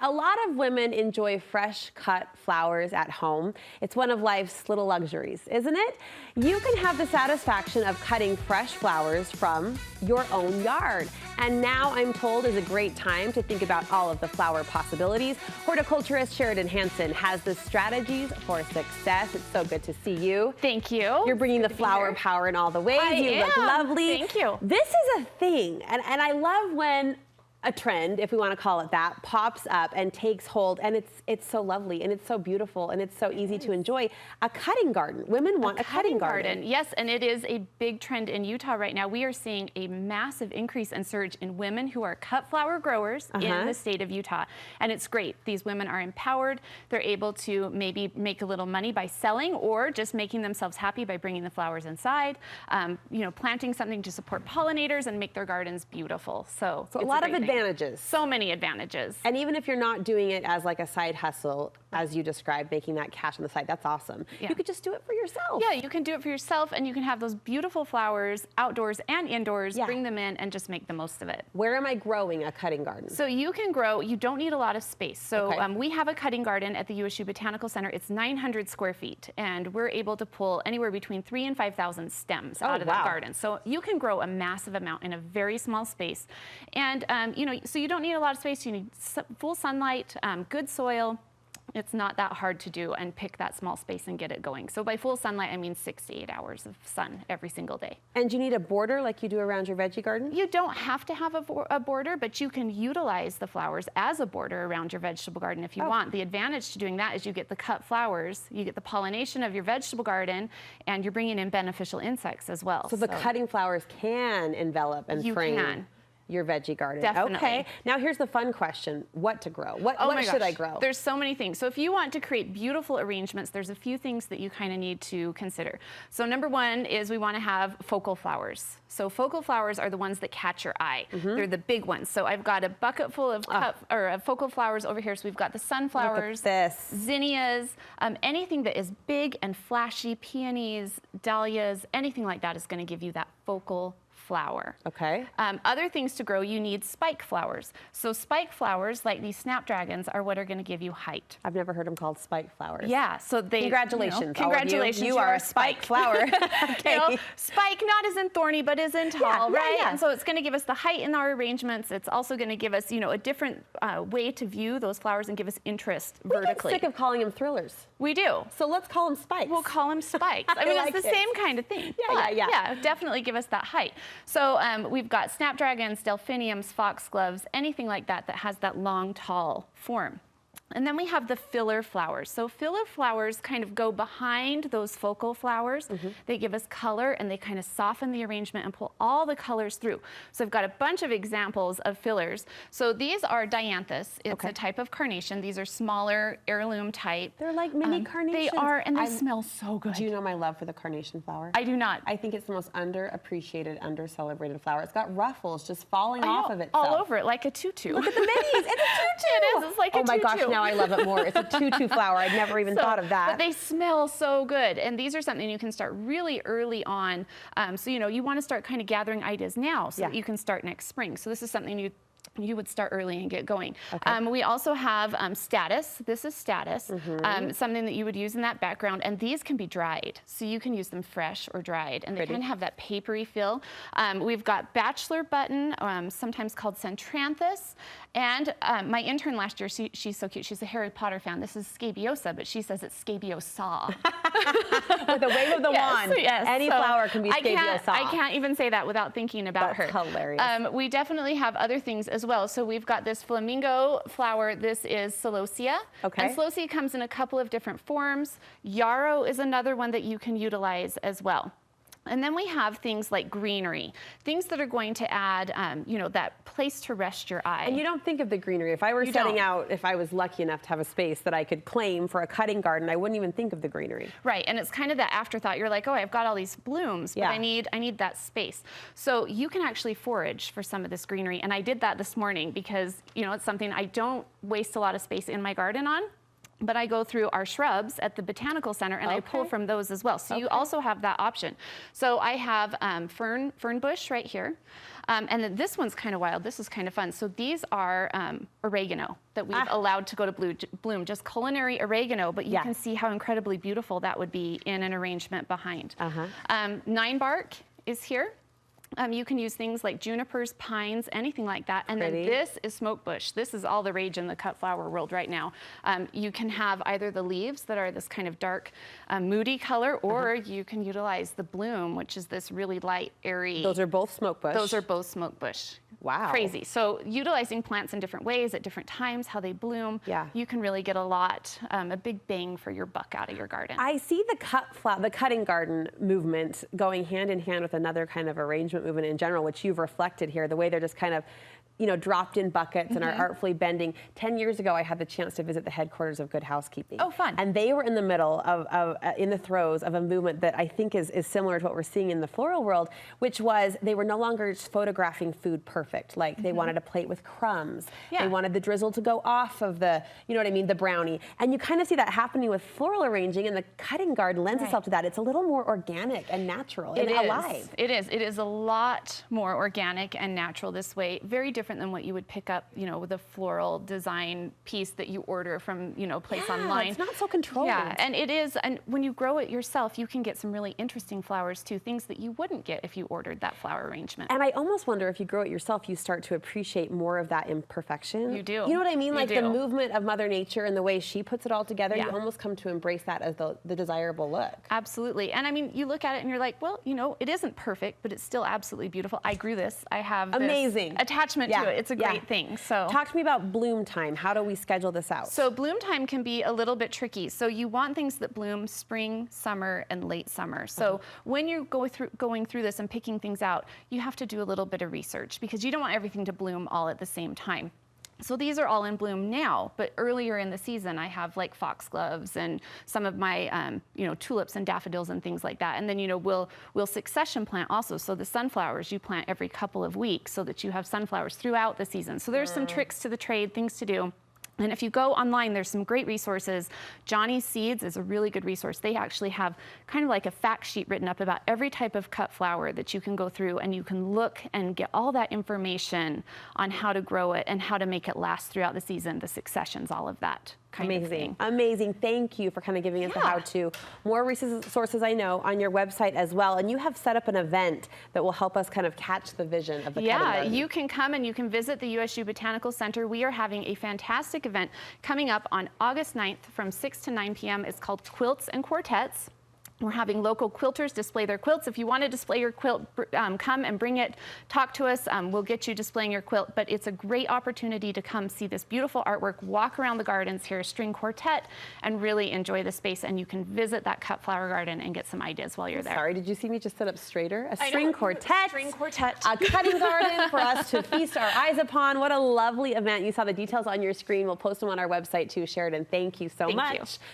A lot of women enjoy fresh cut flowers at home. It's one of life's little luxuries, isn't it? You can have the satisfaction of cutting fresh flowers from your own yard. And now I'm told is a great time to think about all of the flower possibilities. Horticulturist Sheriden Hansen has the strategies for success. It's so good to see you. Thank you. You're bringing the flower power in all the ways. You look lovely. Thank you. This is a thing, and I love when a trend, if we want to call it that, pops up and takes hold, and it's so lovely and it's so beautiful and it's so easy to enjoy. A cutting garden. Women want a cutting garden. Yes, and it is a big trend in Utah right now. We are seeing a massive increase and surge in women who are cut flower growers in the state of Utah, and it's great. These women are empowered. They're able to maybe make a little money by selling or just making themselves happy by bringing the flowers inside, planting something to support pollinators and make their gardens beautiful. So a lot of advantages. So many advantages. And even if you're not doing it as like a side hustle, as you described, making that cash on the side, that's awesome. Yeah. You could just do it for yourself. Yeah, you can do it for yourself, and you can have those beautiful flowers outdoors and indoors, bring them in and just make the most of it. Where am I growing a cutting garden? So you can grow, you don't need a lot of space. So we have a cutting garden at the USU Botanical Center. It's 900 square feet, and we're able to pull anywhere between 3,000 and 5,000 stems out of that garden. So you can grow a massive amount in a very small space. And, so you don't need a lot of space. You need full sunlight, good soil. It's not that hard to do and pick that small space and get it going. So by full sunlight, I mean 6 to 8 hours of sun every single day. And you need a border like you do around your veggie garden? You don't have to have a border, but you can utilize the flowers as a border around your vegetable garden if you want. The advantage to doing that is you get the cut flowers, you get the pollination of your vegetable garden, and you're bringing in beneficial insects as well. So the cutting flowers can envelop and frame your veggie garden. Definitely. Okay. Now here's the fun question. What to grow? What should I grow? There's so many things. So if you want to create beautiful arrangements, there's a few things that you kind of need to consider. So number one is we want to have focal flowers. So focal flowers are the ones that catch your eye. They're the big ones. So I've got a bucket full of focal flowers over here. So we've got the sunflowers, zinnias, anything that is big and flashy, peonies, dahlias, anything like that is going to give you that focal flower. Okay. Other things to grow, you need spike flowers. So spike flowers, like these snapdragons, are what are going to give you height. I've never heard them called spike flowers. Yeah, so they... Congratulations, congratulations, you are a spike flower. Okay. Spike, not as in thorny, but as in tall, right? And so it's going to give us the height in our arrangements. It's also going to give us, a different way to view those flowers and give us interest vertically. We get sick of calling them thrillers. We do. So let's call them spikes. We'll call them spikes. I mean, it's the same kind of thing. Yeah, definitely give us that height. So we've got snapdragons, delphiniums, foxgloves, anything like that that has that long, tall form. And then we have the filler flowers. So filler flowers kind of go behind those focal flowers. They give us color and they kind of soften the arrangement and pull all the colors through. So I've got a bunch of examples of fillers. So these are dianthus. It's a type of carnation. These are smaller, heirloom type. They're like mini carnations. They are, and they smell so good. Do you know my love for the carnation flower? I do not. I think it's the most underappreciated, under-celebrated flower. It's got ruffles just falling off of itself. All over it, like a tutu. Look at the minis. It's a tutu. It is. It's like a tutu. Oh my gosh, now I love it more. It's a tutu flower. I'd never even thought of that. But they smell so good. And these are something you can start really early on. So, you want to start kind of gathering ideas now so that you can start next spring. So this is something you would start early and get going. We also have status. This is status, something that you would use in that background, and these can be dried. So you can use them fresh or dried, and they kind of have that papery feel. We've got bachelor button, sometimes called centranthus, and my intern last year, she's so cute. She's a Harry Potter fan. This is scabiosa, but she says it's scabiosa. With a wave of the wand, any flower can be scabiosa. I can't even say that without thinking about her. That's hilarious. We definitely have other things as well. So we've got this flamingo flower. This is celosia. And celosia comes in a couple of different forms. Yarrow is another one that you can utilize as well. And then we have things like greenery, things that are going to add, that place to rest your eye. And you don't think of the greenery. If I were setting out, if I was lucky enough to have a space that I could claim for a cutting garden, I wouldn't even think of the greenery. Right, and it's kind of that afterthought. You're like, oh, I've got all these blooms, but I need that space. So you can actually forage for some of this greenery, and I did that this morning because, it's something I don't waste a lot of space in my garden on. but I go through our shrubs at the Botanical Center and I pull from those as well. So you also have that option. So I have fern bush right here. And then this one's kind of wild. This is kind of fun. So these are oregano that we've allowed to go to bloom, just culinary oregano, but you can see how incredibly beautiful that would be in an arrangement behind. 9 bark is here. You can use things like junipers, pines, anything like that. And then this is smoke bush. This is all the rage in the cut flower world right now. You can have either the leaves that are this kind of dark, moody color, or you can utilize the bloom, which is this really light, airy. Those are both smoke bush? Those are both smoke bush. Wow. Crazy. So utilizing plants in different ways at different times, how they bloom, you can really get a big bang for your buck out of your garden. I see the cutting garden movement going hand in hand with another kind of arrangement movement in general, which you've reflected here, the way they're just kind of, you know, dropped in buckets and are artfully bending. 10 years ago, I had the chance to visit the headquarters of Good Housekeeping. Oh, fun. And they were in the middle of in the throes of a movement that I think is similar to what we're seeing in the floral world, which was they were no longer just photographing food perfect. Like they wanted a plate with crumbs. They wanted the drizzle to go off of the, you know what I mean, the brownie. And you kind of see that happening with floral arranging, and the cutting garden lends itself to that. It's a little more organic and natural and alive. It is. It is a lot more organic and natural this way. Very different than what you would pick up, you know, with a floral design piece that you order from, you know, place online. It's not so controlled. Yeah, and it is, and when you grow it yourself, you can get some really interesting flowers too, things that you wouldn't get if you ordered that flower arrangement. And I almost wonder if you grow it yourself, you start to appreciate more of that imperfection. You do. You know what I mean? Like the movement of Mother Nature and the way she puts it all together, you almost come to embrace that as the desirable look. Absolutely. And I mean, you look at it and you're like, well, you know, it isn't perfect, but it's still absolutely beautiful. I grew this. I have this attachment to it. It's a great thing. So talk to me about bloom time. How do we schedule this out? So bloom time can be a little bit tricky. So you want things that bloom spring, summer, and late summer. So when you're going through this and picking things out, you have to do a little bit of research because you don't want everything to bloom all at the same time. So these are all in bloom now, but earlier in the season, I have like foxgloves and some of my, you know, tulips and daffodils and things like that. And then, you know, we'll succession plant also. So the sunflowers you plant every couple of weeks so that you have sunflowers throughout the season. So there's some tricks to the trade, things to do. And if you go online, there's some great resources. Johnny's Seeds is a really good resource. They actually have kind of like a fact sheet written up about every type of cut flower that you can go through, and you can look and get all that information on how to grow it and how to make it last throughout the season, the successions, all of that. Amazing. Amazing. Thank you for kind of giving us the how-to. More resources I know on your website as well. And you have set up an event that will help us kind of catch the vision of the cutting garden. You can come and you can visit the USU Botanical Center. We are having a fantastic event coming up on August 9th from 6 to 9 p.m. It's called Quilts and Quartets. We're having local quilters display their quilts. If you want to display your quilt, come and bring it. Talk to us. We'll get you displaying your quilt. But it's a great opportunity to come see this beautiful artwork, walk around the gardens, hear a string quartet, and really enjoy the space. And you can visit that cut flower garden and get some ideas while you're there. Sorry, did you see me just sit up straighter? A string quartet. String quartet. A cutting garden for us to feast our eyes upon. What a lovely event. You saw the details on your screen. We'll post them on our website too, Sheriden. Thank you so much.